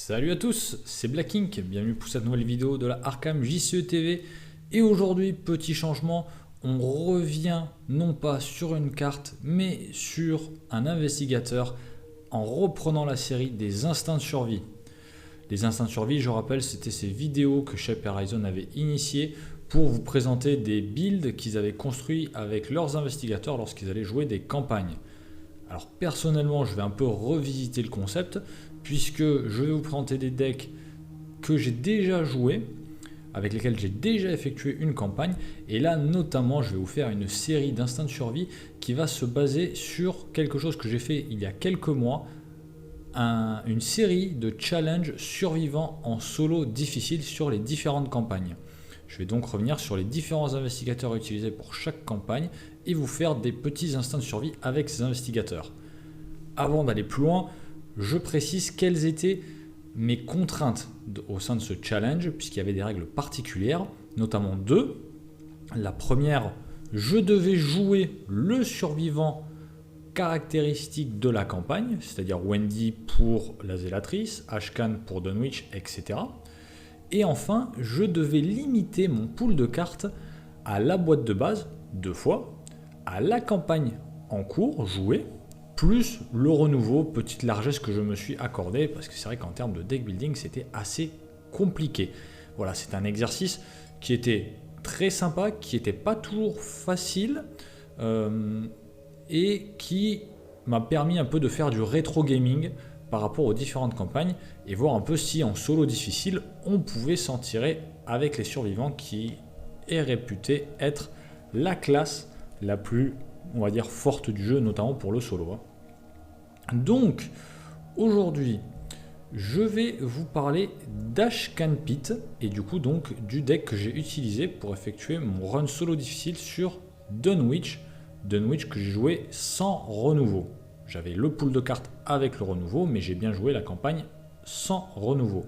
Salut à tous, c'est Black Ink, bienvenue pour cette nouvelle vidéo de la Arkham JCE TV. Et aujourd'hui, petit changement, on revient non pas sur une carte, mais sur un investigateur en reprenant la série des instincts de survie. Les instincts de survie, je rappelle, c'était ces vidéos que Shape Horizon avait initiées pour vous présenter des builds qu'ils avaient construits avec leurs investigateurs lorsqu'ils allaient jouer des campagnes. Alors personnellement, je vais un peu revisiter le concept puisque je vais vous présenter des decks que j'ai déjà joués, avec lesquels j'ai déjà effectué une campagne. Et là, notamment, je vais vous faire une série d'instincts de survie qui va se baser sur quelque chose que j'ai fait il y a quelques mois, une série de challenges survivants en solo difficile sur les différentes campagnes. Je vais donc revenir sur les différents investigateurs utilisés pour chaque campagne et vous faire des petits instincts de survie avec ces investigateurs. Avant d'aller plus loin, je précise quelles étaient mes contraintes au sein de ce challenge, puisqu'il y avait des règles particulières, notamment deux. La première, je devais jouer le survivant caractéristique de la campagne, c'est-à-dire Wendy pour la Zélatrice, Ashcan pour Dunwich, etc. Et enfin, je devais limiter mon pool de cartes à la boîte de base, 2 fois, à la campagne en cours, jouée, plus le renouveau, petite largesse que je me suis accordé, parce que c'est vrai qu'en termes de deck building, c'était assez compliqué. Voilà, c'est un exercice qui était très sympa, qui n'était pas toujours facile, et qui m'a permis un peu de faire du rétro gaming par rapport aux différentes campagnes, et voir un peu si en solo difficile, on pouvait s'en tirer avec les survivants qui est réputé être la classe la plus, on va dire, forte du jeu, notamment pour le solo. Donc, aujourd'hui, je vais vous parler d'Ashcan Pit, et du coup, donc, du deck que j'ai utilisé pour effectuer mon run solo difficile sur Dunwich que j'ai joué sans renouveau. J'avais le pool de cartes avec le renouveau, mais j'ai bien joué la campagne sans renouveau.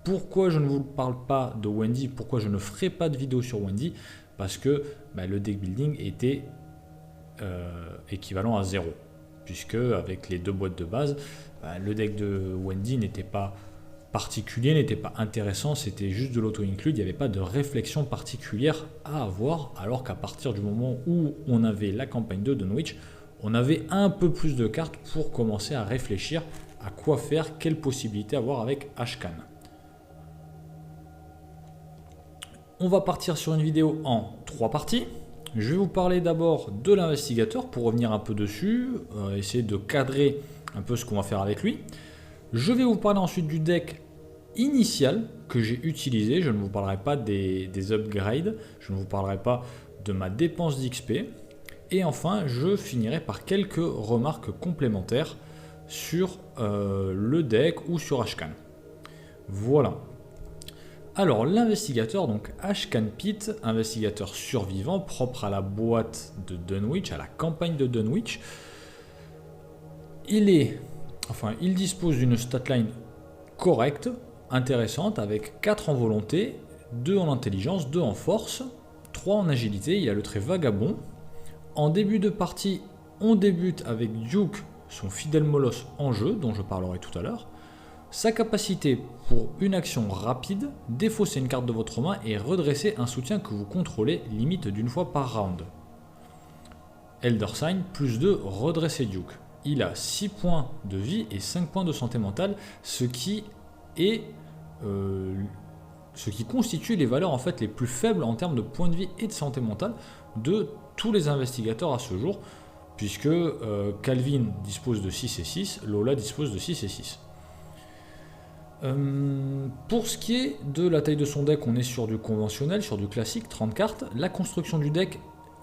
Pourquoi je ne vous parle pas de Wendy, pourquoi je ne ferai pas de vidéo sur Wendy? Parce que le deck building était équivalent à 0. Puisque avec les deux boîtes de base, le deck de Wendy n'était pas particulier, n'était pas intéressant, c'était juste de l'auto-include, il n'y avait pas de réflexion particulière à avoir, alors qu'à partir du moment où on avait la campagne de Dunwich, on avait un peu plus de cartes pour commencer à réfléchir à quoi faire, quelles possibilités avoir avec Ashcan. On va partir sur une vidéo en 3 parties. Je vais vous parler d'abord de l'investigateur pour revenir un peu dessus, essayer de cadrer un peu ce qu'on va faire avec lui. Je vais vous parler ensuite du deck initial que j'ai utilisé. Je ne vous parlerai pas des upgrades, je ne vous parlerai pas de ma dépense d'XP. Et enfin, je finirai par quelques remarques complémentaires sur le deck ou sur Ashcan. Voilà. Alors l'investigateur, donc Ashcan Pit, investigateur survivant propre à la boîte de Dunwich, à la campagne de Dunwich. Il dispose d'une statline correcte, intéressante, avec 4 en volonté, 2 en intelligence, 2 en force, 3 en agilité. Il a le trait vagabond. En début de partie, on débute avec Duke, son fidèle molosse en jeu, dont je parlerai tout à l'heure. Sa capacité pour une action rapide, défausser une carte de votre main et redresser un soutien que vous contrôlez, limite d'une fois par round. Elder Sign, plus 2, redresser Duke. Il a 6 points de vie et 5 points de santé mentale, ce qui constitue les valeurs en fait les plus faibles en termes de points de vie et de santé mentale de tous les investigateurs à ce jour, puisque Calvin dispose de 6 et 6, Lola dispose de 6 et 6. Pour ce qui est de la taille de son deck, on est sur du conventionnel, sur du classique, 30 cartes. La construction du deck,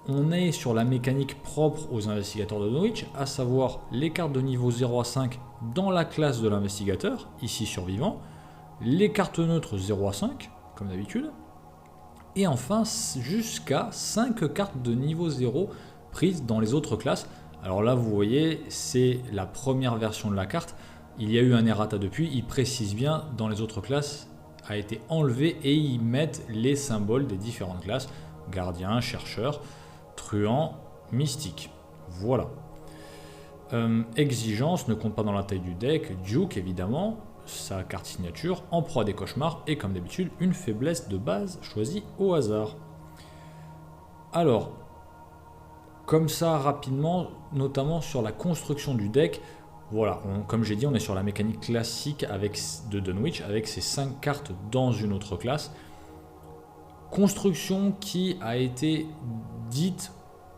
on est sur la mécanique propre aux investigateurs de Dunwich, à savoir les cartes de niveau 0 à 5 dans la classe de l'investigateur, ici survivant, les cartes neutres 0 à 5, comme d'habitude, et enfin jusqu'à 5 cartes de niveau 0 prises dans les autres classes. Alors là, vous voyez, c'est la première version de la carte. Il y a eu un errata depuis, ils précisent bien dans les autres classes, a été enlevé et ils mettent les symboles des différentes classes, gardien, chercheur, truand, mystique. Voilà. Exigence ne compte pas dans la taille du deck. Duke, évidemment, sa carte signature, en proie des cauchemars, et comme d'habitude, une faiblesse de base choisie au hasard. Alors, comme ça, rapidement, notamment sur la construction du deck, voilà, comme j'ai dit, on est sur la mécanique classique de Dunwich, avec ces 5 cartes dans une autre classe. Construction qui a été dite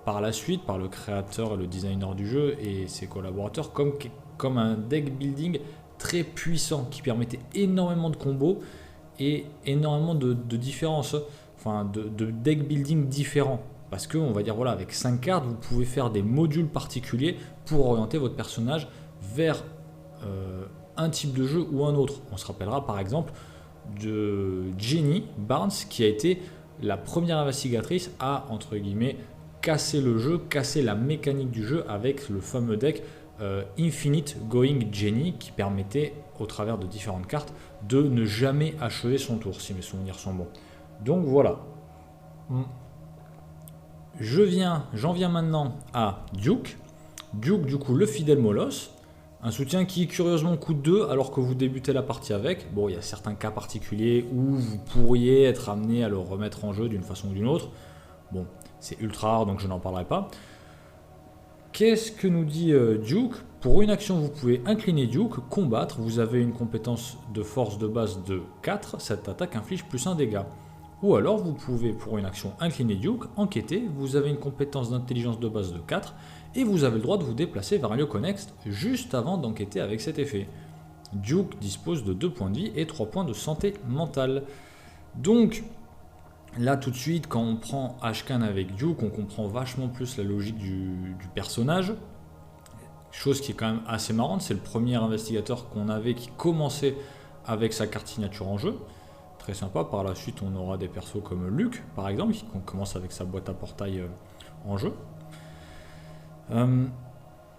par la suite par le créateur et le designer du jeu et ses collaborateurs comme un deck building très puissant qui permettait énormément de combos et énormément de différences, enfin de deck building différents. Parce que, on va dire, voilà, avec 5 cartes, vous pouvez faire des modules particuliers pour orienter votre personnage vers un type de jeu ou un autre. On se rappellera par exemple de Jenny Barnes qui a été la première investigatrice à, entre guillemets, casser le jeu, casser la mécanique du jeu avec le fameux deck Infinite Going Jenny qui permettait, au travers de différentes cartes, de ne jamais achever son tour, si mes souvenirs sont bons. Donc voilà. J'en viens maintenant à Duke. Duke, du coup, le fidèle Moloss. Un soutien qui curieusement coûte 2 alors que vous débutez la partie avec. Bon, il y a certains cas particuliers où vous pourriez être amené à le remettre en jeu d'une façon ou d'une autre. Bon, c'est ultra rare donc je n'en parlerai pas. Qu'est-ce que nous dit Duke? Pour une action, vous pouvez incliner Duke, combattre. Vous avez une compétence de force de base de 4. Cette attaque inflige plus 1 dégât. Ou alors, vous pouvez, pour une action, incliner Duke, enquêter. Vous avez une compétence d'intelligence de base de 4. Et vous avez le droit de vous déplacer vers un lieu connexe juste avant d'enquêter avec cet effet. Duke dispose de 2 points de vie et 3 points de santé mentale. Donc, là tout de suite, quand on prend Ashcan avec Duke, on comprend vachement plus la logique du personnage. Chose qui est quand même assez marrante, c'est le premier investigateur qu'on avait qui commençait avec sa carte signature en jeu. Très sympa, par la suite on aura des persos comme Luke par exemple, qui commence avec sa boîte à portail en jeu.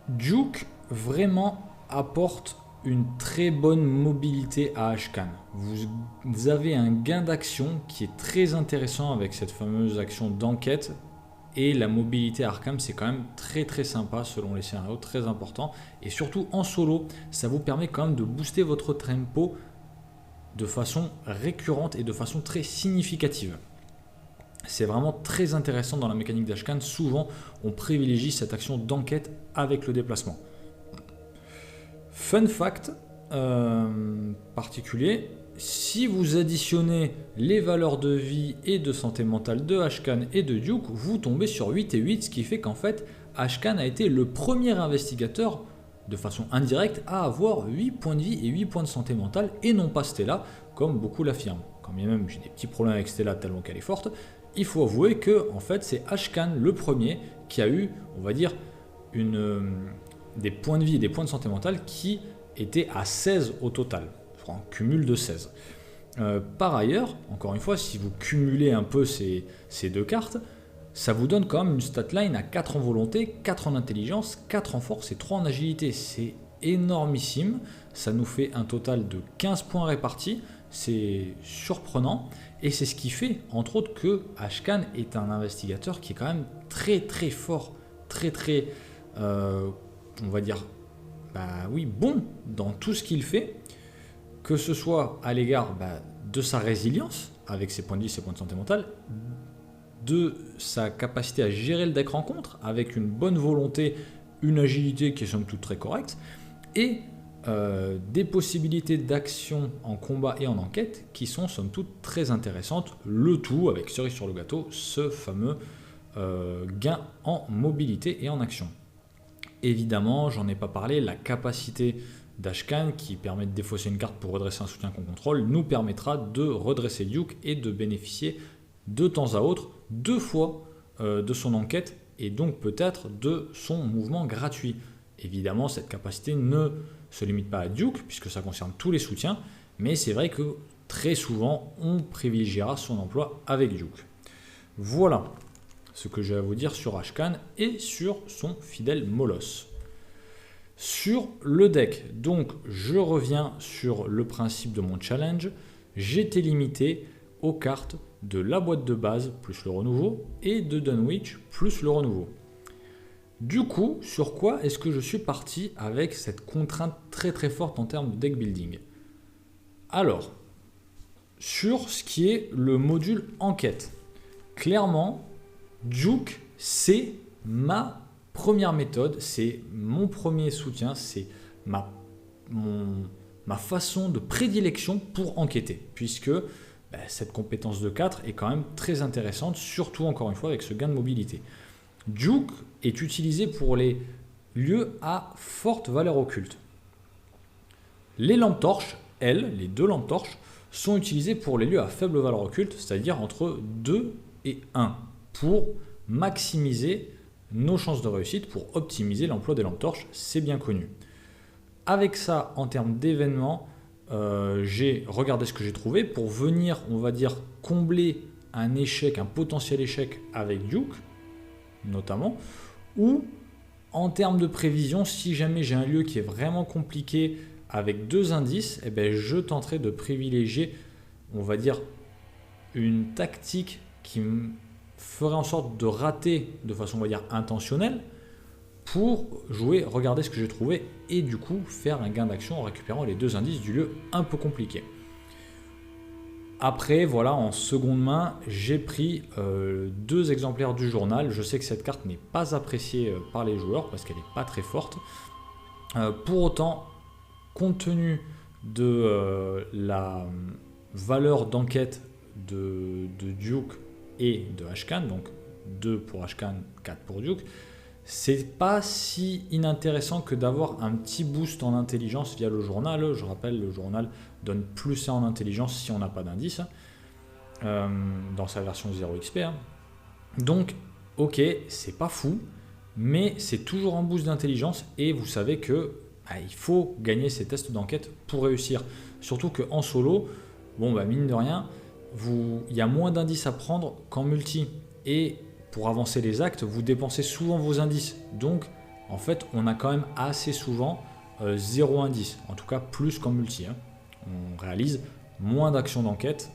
Duke vraiment apporte une très bonne mobilité à Ashcan. Vous avez un gain d'action qui est très intéressant avec cette fameuse action d'enquête et la mobilité à Arkham, c'est quand même très très sympa selon les scénarios, très important et surtout en solo, ça vous permet quand même de booster votre tempo de façon récurrente et de façon très significative. C'est vraiment très intéressant dans la mécanique d'Ashcan. Souvent, on privilégie cette action d'enquête avec le déplacement. Fun fact particulier, si vous additionnez les valeurs de vie et de santé mentale de Ashcan et de Duke, vous tombez sur 8 et 8, ce qui fait qu'en fait, Ashcan a été le premier investigateur de façon indirecte à avoir 8 points de vie et 8 points de santé mentale et non pas Stella, comme beaucoup l'affirment. Quand bien même j'ai des petits problèmes avec Stella tellement qu'elle est forte, il faut avouer que en fait, c'est Ashcan le premier qui a eu, on va dire, des points de vie et des points de santé mentale qui étaient à 16 au total, un cumul de 16. Par ailleurs, encore une fois, si vous cumulez un peu ces deux cartes, ça vous donne quand même une statline à 4 en volonté, 4 en intelligence, 4 en force et 3 en agilité. C'est énormissime, ça nous fait un total de 15 points répartis, c'est surprenant. Et c'est ce qui fait, entre autres, que Ashcan est un investigateur qui est quand même très très fort, très on va dire, bon dans tout ce qu'il fait, que ce soit à l'égard de sa résilience, avec ses points de vie, ses points de santé mentale, de sa capacité à gérer le deck rencontre, avec une bonne volonté, une agilité qui est somme toute très correcte, et des possibilités d'action en combat et en enquête qui sont somme toute très intéressantes, le tout avec cerise sur le gâteau, ce fameux gain en mobilité et en action. Évidemment, j'en ai pas parlé, la capacité d'Ashcan qui permet de défausser une carte pour redresser un soutien qu'on contrôle nous permettra de redresser Duke et de bénéficier de temps à autre 2 fois de son enquête et donc peut-être de son mouvement gratuit. Évidemment, cette capacité ne se limite pas à Duke, puisque ça concerne tous les soutiens, mais c'est vrai que très souvent, on privilégiera son emploi avec Duke. Voilà ce que j'ai à vous dire sur Ashcan et sur son fidèle Moloss. Sur le deck, donc je reviens sur le principe de mon challenge, j'étais limité aux cartes de la boîte de base plus le renouveau et de Dunwich plus le renouveau. Du coup, sur quoi est-ce que je suis parti avec cette contrainte très très forte en termes de deck building? Alors, sur ce qui est le module enquête, clairement, Duke, c'est ma première méthode, c'est mon premier soutien, c'est ma, ma façon de prédilection pour enquêter, puisque cette compétence de 4 est quand même très intéressante, surtout encore une fois avec ce gain de mobilité. Duke est utilisé pour les lieux à forte valeur occulte. Les lampes torches, elles, les deux lampes torches, sont utilisées pour les lieux à faible valeur occulte, c'est-à-dire entre 2 et 1, pour maximiser nos chances de réussite, pour optimiser l'emploi des lampes torches, c'est bien connu. Avec ça, en termes d'événements, j'ai regardé ce que j'ai trouvé pour venir, on va dire, combler un échec, un potentiel échec avec Duke, notamment, ou en termes de prévision, si jamais j'ai un lieu qui est vraiment compliqué avec 2 indices, je tenterai de privilégier, on va dire, une tactique qui me ferait en sorte de rater de façon, on va dire, intentionnelle pour jouer, regarder ce que j'ai trouvé et du coup faire un gain d'action en récupérant les 2 indices du lieu un peu compliqué. Après, voilà, en seconde main, j'ai pris 2 exemplaires du journal. Je sais que cette carte n'est pas appréciée par les joueurs parce qu'elle n'est pas très forte. Pour autant, compte tenu de la valeur d'enquête de Duke et de Ashcan, donc 2 pour Ashcan, 4 pour Duke, c'est pas si inintéressant que d'avoir un petit boost en intelligence via le journal. Je rappelle, le journal donne plus 1 en intelligence si on n'a pas d'indice dans sa version 0 XP. Donc, ok, c'est pas fou, mais c'est toujours un boost d'intelligence et vous savez que il faut gagner ces tests d'enquête pour réussir. Surtout qu'en solo, mine de rien, il y a moins d'indices à prendre qu'en multi. Et pour avancer les actes, vous dépensez souvent vos indices. Donc, en fait, on a quand même assez souvent 0 indice. En tout cas, plus qu'en multi. On réalise moins d'actions d'enquête,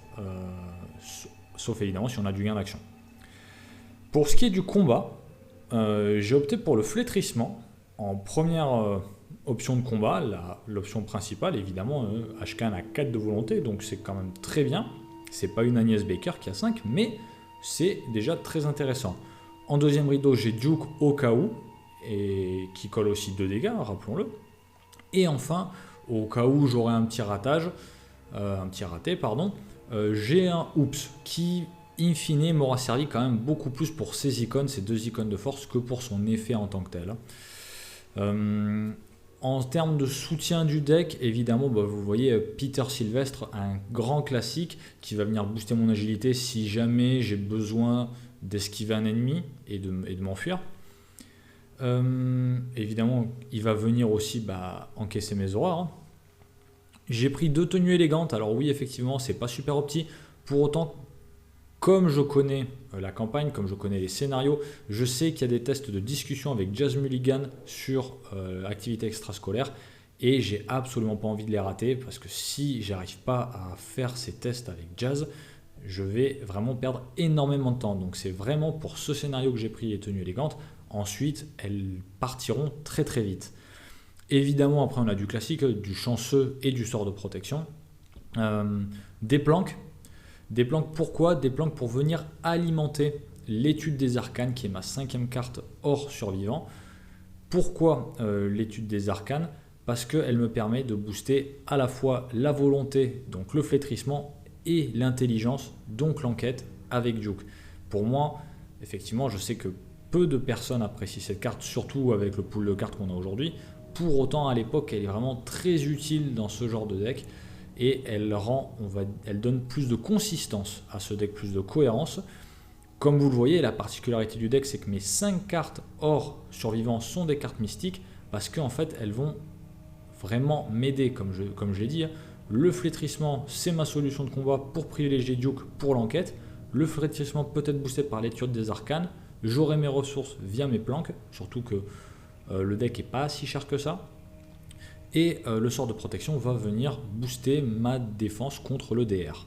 sauf évidemment si on a du gain d'action. Pour ce qui est du combat, j'ai opté pour le flétrissement en première option de combat. L'option principale, évidemment, Ashcan a 4 de volonté, donc c'est quand même très bien. C'est pas une Agnès Baker qui a 5, mais c'est déjà très intéressant. En deuxième rideau, j'ai Duke au cas où, et qui colle aussi 2 dégâts, rappelons-le. Et enfin, au cas où j'aurais un petit raté, j'ai un Oops qui, in fine, m'aura servi quand même beaucoup plus pour ces icônes, ces 2 icônes de force, que pour son effet en tant que tel. En termes de soutien du deck, évidemment, vous voyez Peter Sylvestre, un grand classique qui va venir booster mon agilité si jamais j'ai besoin d'esquiver un ennemi et de m'enfuir. Évidemment, il va venir aussi encaisser mes horreurs. J'ai pris 2 tenues élégantes. Alors oui, effectivement, c'est pas super opti. Pour autant, comme je connais la campagne, comme je connais les scénarios, je sais qu'il y a des tests de discussion avec Jazz Mulligan sur activité extrascolaire et j'ai absolument pas envie de les rater parce que si j'arrive pas à faire ces tests avec Jazz, je vais vraiment perdre énormément de temps. Donc c'est vraiment pour ce scénario que j'ai pris les tenues élégantes. Ensuite, elles partiront très très vite. Évidemment, après on a du classique, du chanceux et du sort de protection. Des planques. Des planques, pourquoi? Des planques pour venir alimenter l'étude des arcanes, qui est ma 5e carte hors survivant. Pourquoi l'étude des arcanes? Parce qu'elle me permet de booster à la fois la volonté, donc le flétrissement, et l'intelligence, donc l'enquête, avec Duke. Pour moi, effectivement, je sais que peu de personnes apprécient cette carte, surtout avec le pool de cartes qu'on a aujourd'hui. Pour autant, à l'époque, elle est vraiment très utile dans ce genre de deck. Et elle donne plus de consistance à ce deck, plus de cohérence. Comme vous le voyez, la particularité du deck, c'est que mes 5 cartes hors survivants sont des cartes mystiques parce qu'en fait, elles vont vraiment m'aider, comme je l'ai dit. Le flétrissement, c'est ma solution de combat pour privilégier Duke pour l'enquête. Le flétrissement peut être boosté par l'étude des arcanes. J'aurai mes ressources via mes planques, surtout que le deck n'est pas si cher que ça. Et le sort de protection va venir booster ma défense contre le DR.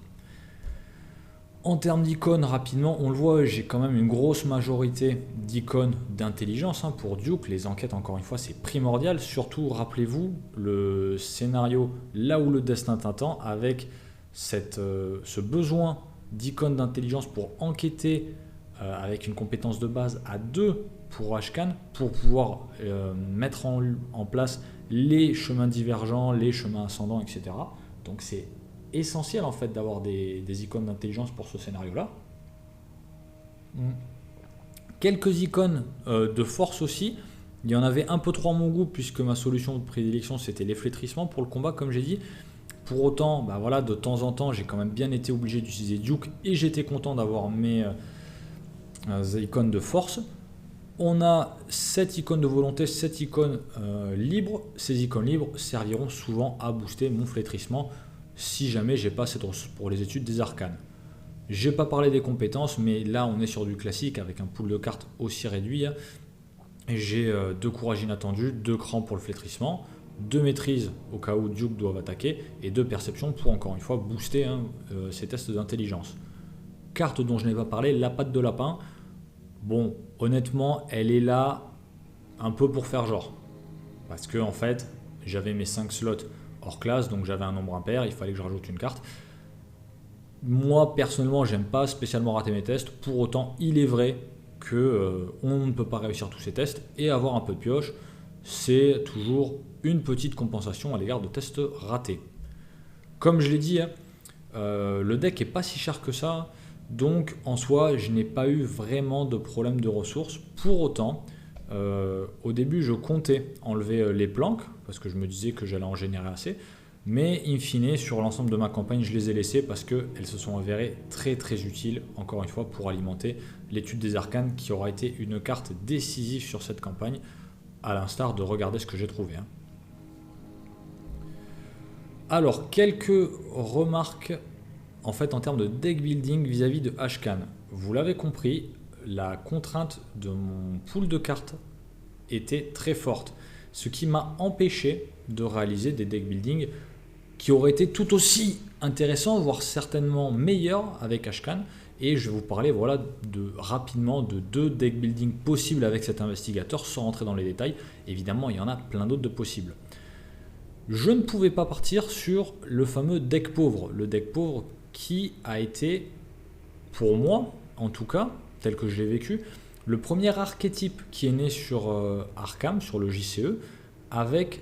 En termes d'icônes, rapidement, on le voit, j'ai quand même une grosse majorité d'icônes d'intelligence pour Duke. Les enquêtes, encore une fois, c'est primordial. Surtout, rappelez-vous, le scénario là où le destin t'attend, avec ce besoin d'icônes d'intelligence pour enquêter avec une compétence de base à 2 pour Ashcan, pour pouvoir mettre en place les chemins divergents, les chemins ascendants, etc. Donc c'est essentiel en fait d'avoir des icônes d'intelligence pour ce scénario-là. Quelques icônes de force aussi. Il y en avait un peu trop à mon goût puisque ma solution de prédilection c'était les flétrissements pour le combat comme j'ai dit. Pour autant, voilà, de temps en temps j'ai quand même bien été obligé d'utiliser Duke et j'étais content d'avoir mes icônes de force. On a 7 icônes de volonté, 7 icônes libres. Ces icônes libres serviront souvent à booster mon flétrissement si jamais j'ai pas cette ressource pour les études des arcanes. J'ai pas parlé des compétences, mais là on est sur du classique avec un pool de cartes aussi réduit. J'ai 2 courage inattendu, 2 crans pour le flétrissement, 2 maîtrises au cas où Duke doivent attaquer et 2 perceptions pour encore une fois booster ces tests d'intelligence. Carte dont je n'ai pas parlé, la patte de lapin. Bon, honnêtement, elle est là un peu pour faire genre. Parce que en fait, j'avais mes 5 slots hors classe, donc j'avais un nombre impair, il fallait que je rajoute une carte. Moi, personnellement, j'aime pas spécialement rater mes tests. Pour autant, il est vrai que on ne peut pas réussir tous ces tests et avoir un peu de pioche, c'est toujours une petite compensation à l'égard de tests ratés. Comme je l'ai dit, le deck est pas si cher que ça. Donc en soi, je n'ai pas eu vraiment de problème de ressources. Pour autant, au début, je comptais enlever les planques parce que je me disais que j'allais en générer assez. Mais in fine, sur l'ensemble de ma campagne, je les ai laissées parce qu'elles se sont avérées très très utiles, encore une fois, pour alimenter l'étude des arcanes qui aura été une carte décisive sur cette campagne, à l'instar de regarder ce que j'ai trouvé. Alors, quelques remarques en fait en termes de deck building vis-à-vis de Ashcan. Vous l'avez compris, la contrainte de mon pool de cartes était très forte, ce qui m'a empêché de réaliser des deck building qui auraient été tout aussi intéressants, voire certainement meilleurs avec Ashcan. Et je vais vous parler rapidement de 2 deck building possibles avec cet investigateur sans rentrer dans les détails. Évidemment, il y en a plein d'autres de possibles. Je ne pouvais pas partir sur le fameux deck pauvre, le deck pauvre qui a été, pour moi en tout cas, tel que je l'ai vécu, le premier archétype qui est né sur Arkham, sur le JCE, avec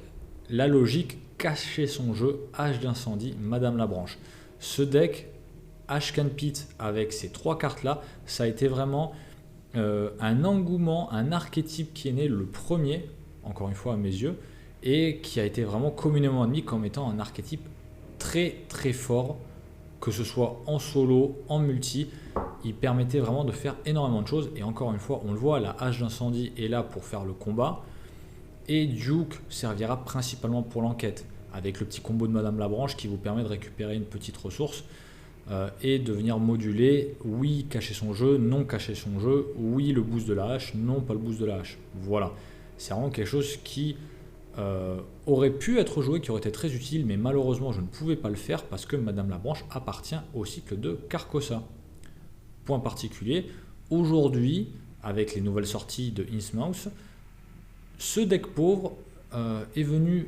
la logique cacher son jeu, Hache d'incendie, Madame Labranche. Ce deck, Ashcan Pit, avec ces 3 cartes-là, ça a été vraiment un engouement, un archétype qui est né le premier, encore une fois à mes yeux, et qui a été vraiment communément admis comme étant un archétype très très fort, que ce soit en solo, en multi. Il permettait vraiment de faire énormément de choses, et encore une fois on le voit, la hache d'incendie est là pour faire le combat et Duke servira principalement pour l'enquête avec le petit combo de Madame Labranche qui vous permet de récupérer une petite ressource et de venir moduler, oui cacher son jeu, non cacher son jeu, oui le boost de la hache, non pas le boost de la hache. Voilà, c'est vraiment quelque chose qui aurait pu être joué, qui aurait été très utile, mais malheureusement je ne pouvais pas le faire parce que Madame Labranche appartient au cycle de Carcosa. Point particulier, aujourd'hui, avec les nouvelles sorties de Innsmouth, ce deck pauvre est venu,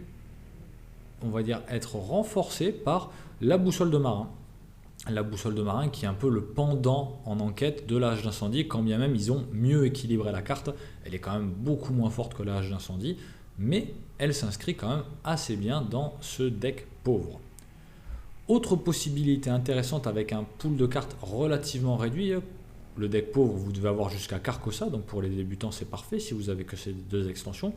on va dire, être renforcé par la boussole de marin. La boussole de marin qui est un peu le pendant en enquête de la hache d'incendie, quand bien même ils ont mieux équilibré la carte. Elle est quand même beaucoup moins forte que la hache d'incendie, mais elle s'inscrit quand même assez bien dans ce deck pauvre. Autre possibilité intéressante avec un pool de cartes relativement réduit, le deck pauvre vous devez avoir jusqu'à Carcosa, donc pour les débutants c'est parfait si vous avez que ces 2 extensions.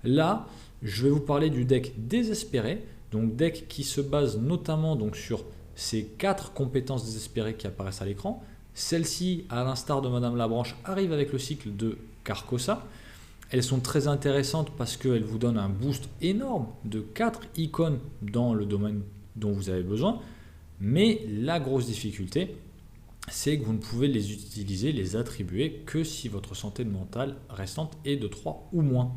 Là je vais vous parler du deck désespéré, donc deck qui se base notamment donc sur ces 4 compétences désespérées qui apparaissent à l'écran. Celle-ci, à l'instar de Madame Labranche, arrive avec le cycle de Carcosa. Elles sont très intéressantes parce qu'elles vous donnent un boost énorme de 4 icônes dans le domaine dont vous avez besoin. Mais la grosse difficulté, c'est que vous ne pouvez les utiliser, les attribuer que si votre santé mentale restante est de 3 ou moins.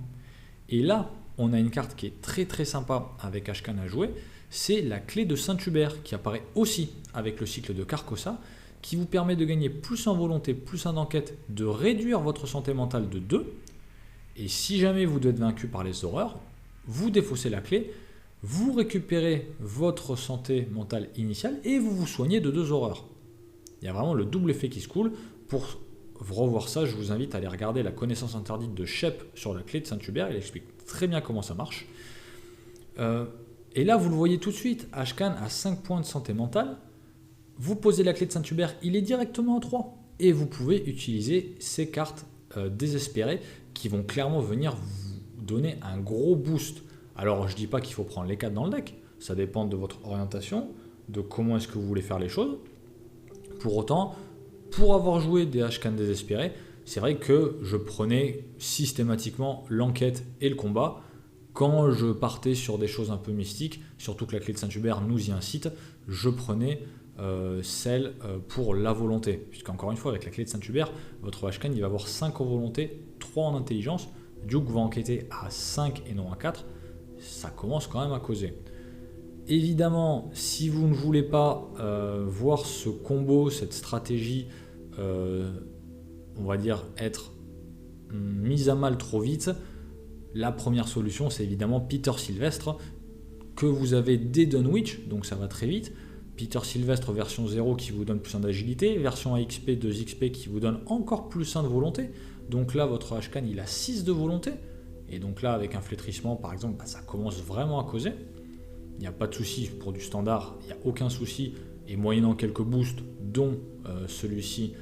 Et là, on a une carte qui est très très sympa avec Ashcan à jouer, c'est la clé de Saint-Hubert qui apparaît aussi avec le cycle de Carcosa qui vous permet de gagner plus en volonté, plus en enquête, de réduire votre santé mentale de 2. Et si jamais vous êtes vaincu par les horreurs, vous défaussez la clé, vous récupérez votre santé mentale initiale et vous vous soignez de 2 horreurs. Il y a vraiment le double effet qui se coule. Pour revoir ça, je vous invite à aller regarder la connaissance interdite de Shep sur la clé de Saint-Hubert. Il explique très bien comment ça marche. Et là, vous le voyez tout de suite, Ashcan a 5 points de santé mentale. Vous posez la clé de Saint-Hubert, il est directement à 3. Et vous pouvez utiliser ces cartes désespérées qui vont clairement venir vous donner un gros boost. Alors, je ne dis pas qu'il faut prendre les 4 dans le deck. Ça dépend de votre orientation, de comment est-ce que vous voulez faire les choses. Pour autant, pour avoir joué des Ashcan désespérés, c'est vrai que je prenais systématiquement l'enquête et le combat. Quand je partais sur des choses un peu mystiques, surtout que la clé de Saint-Hubert nous y incite, je prenais celle pour la volonté. Puisqu'encore une fois, avec la clé de Saint-Hubert, votre Ashcan il va avoir 5 en volonté, 3 en intelligence. Duke va enquêter à 5 et non à 4. Ça commence quand même à causer. Évidemment, si vous ne voulez pas voir ce combo, cette stratégie, on va dire être mise à mal trop vite, la première solution c'est évidemment Peter Sylvestre que vous avez dès Dunwich, donc ça va très vite. Peter Sylvestre version 0 qui vous donne plus 1 d'agilité, version AXP 2XP qui vous donne encore plus 1 de volonté. Donc là votre Ashcan il a 6 de volonté. Et donc là avec un flétrissement par exemple, ça commence vraiment à causer. Il n'y a pas de souci pour du standard, il n'y a aucun souci. Et moyennant quelques boosts, dont celui-ci,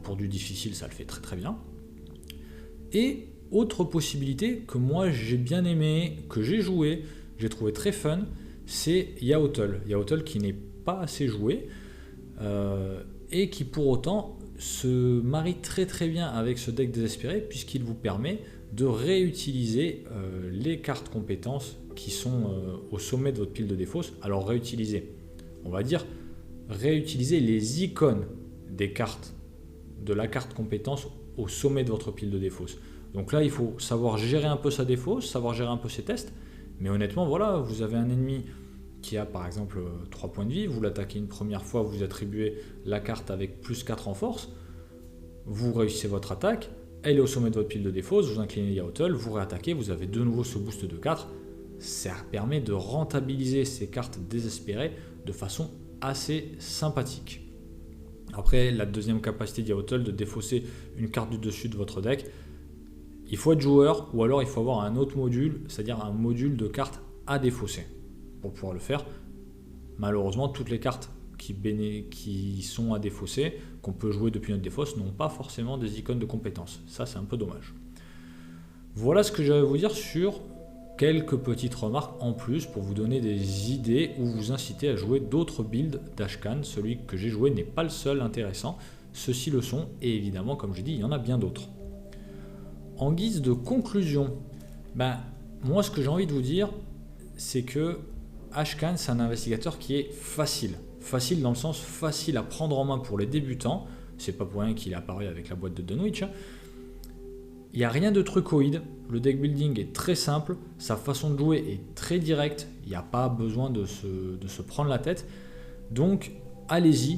pour du difficile ça le fait très très bien. Et autre possibilité que moi j'ai bien aimé, que j'ai joué, j'ai trouvé très fun, c'est Yaotl. Yaotl qui n'est pas assez joué et qui pour autant se marie très très bien avec ce deck désespéré puisqu'il vous permet de réutiliser les cartes compétences qui sont au sommet de votre pile de défausse. Alors réutiliser, on va dire réutiliser les icônes des cartes de la carte compétence au sommet de votre pile de défausse. Donc là il faut savoir gérer un peu sa défausse, savoir gérer un peu ses tests, mais honnêtement voilà, vous avez un ennemi qui a par exemple 3 points de vie, vous l'attaquez une première fois, vous attribuez la carte avec plus 4 en force, vous réussissez votre attaque, elle est au sommet de votre pile de défausse, vous inclinez Yaotl, vous réattaquez, vous avez de nouveau ce boost de 4, ça permet de rentabiliser ces cartes désespérées de façon assez sympathique. Après, la deuxième capacité d'Yaotl de défausser une carte du dessus de votre deck, il faut être joueur ou alors il faut avoir un autre module, c'est-à-dire un module de cartes à défausser pour pouvoir le faire. Malheureusement, toutes les cartes qui sont à défausser, qu'on peut jouer depuis notre défausse, n'ont pas forcément des icônes de compétences. Ça, c'est un peu dommage. Voilà ce que j'avais à vous dire sur quelques petites remarques en plus pour vous donner des idées ou vous inciter à jouer d'autres builds d'Ashcan. Celui que j'ai joué n'est pas le seul intéressant, ceux-ci le sont et évidemment, comme j'ai dit, il y en a bien d'autres. En guise de conclusion, moi ce que j'ai envie de vous dire, c'est que Ashcan c'est un investigateur qui est facile. Facile dans le sens facile à prendre en main pour les débutants. C'est pas pour rien qu'il est apparu avec la boîte de Dunwich. Il n'y a rien de trucoïde. Le deck building est très simple. Sa façon de jouer est très directe. Il n'y a pas besoin de se prendre la tête. Donc allez-y.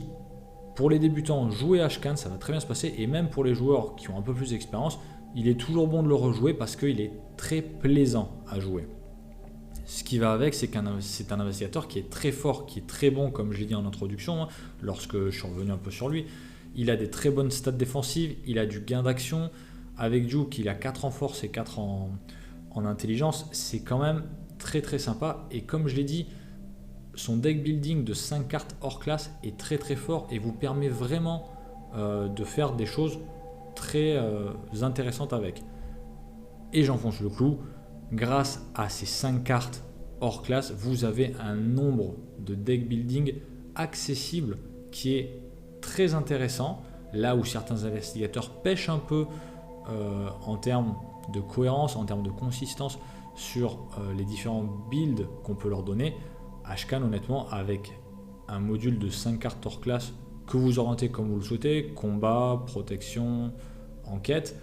Pour les débutants, jouez Ashcan, ça va très bien se passer. Et même pour les joueurs qui ont un peu plus d'expérience, il est toujours bon de le rejouer parce qu'il est très plaisant à jouer. Ce qui va avec, c'est c'est un investigateur qui est très fort, qui est très bon, comme je l'ai dit en introduction, lorsque je suis revenu un peu sur lui. Il a des très bonnes stats défensives, il a du gain d'action. Avec Duke, il a 4 en force et 4 en intelligence. C'est quand même très très sympa. Et comme je l'ai dit, son deck building de 5 cartes hors classe est très très fort et vous permet vraiment de faire des choses très intéressantes avec. Et j'enfonce le clou. Grâce à ces 5 cartes hors classe, vous avez un nombre de deck building accessible qui est très intéressant. Là où certains investigateurs pêchent un peu en termes de cohérence, en termes de consistance sur les différents builds qu'on peut leur donner, Ashcan honnêtement avec un module de 5 cartes hors classe que vous orientez comme vous le souhaitez, combat, protection, enquête,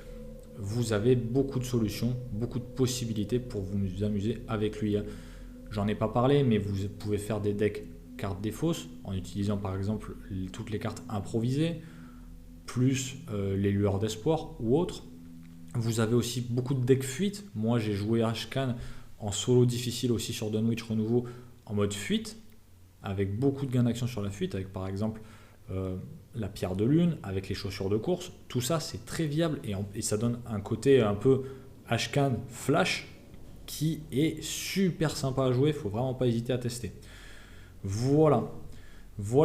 vous avez beaucoup de solutions, beaucoup de possibilités pour vous amuser avec lui. J'en ai pas parlé, mais vous pouvez faire des decks cartes défausses en utilisant par exemple toutes les cartes improvisées, plus les lueurs d'espoir ou autres. Vous avez aussi beaucoup de decks fuite. Moi j'ai joué Ashcan en solo difficile aussi sur Dunwich Renouveau en mode fuite, avec beaucoup de gains d'action sur la fuite, avec par exemple la pierre de lune, avec les chaussures de course. Tout ça c'est très viable et ça donne un côté un peu Ashcan flash qui est super sympa à jouer, il ne faut vraiment pas hésiter à tester. Voilà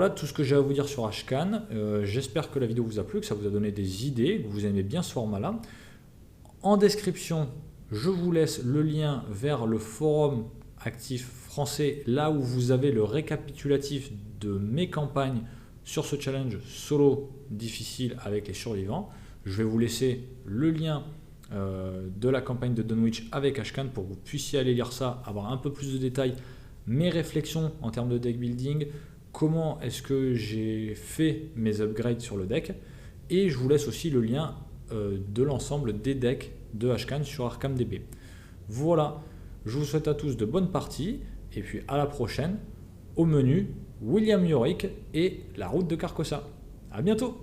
tout ce que j'ai à vous dire sur Ashcan. J'espère que la vidéo vous a plu, que ça vous a donné des idées, que vous aimez bien ce format-là. En description, je vous laisse le lien vers le forum actif français, là où vous avez le récapitulatif de mes campagnes sur ce challenge solo difficile avec les survivants. Je vais vous laisser le lien de la campagne de Dunwich avec Ashcan pour que vous puissiez aller lire ça, avoir un peu plus de détails, mes réflexions en termes de deck building, comment est-ce que j'ai fait mes upgrades sur le deck, et je vous laisse aussi le lien de l'ensemble des decks de Ashcan sur ArkhamDB. Voilà, je vous souhaite à tous de bonnes parties, et puis à la prochaine. Au menu, William Yorick et la route de Carcosa. À bientôt!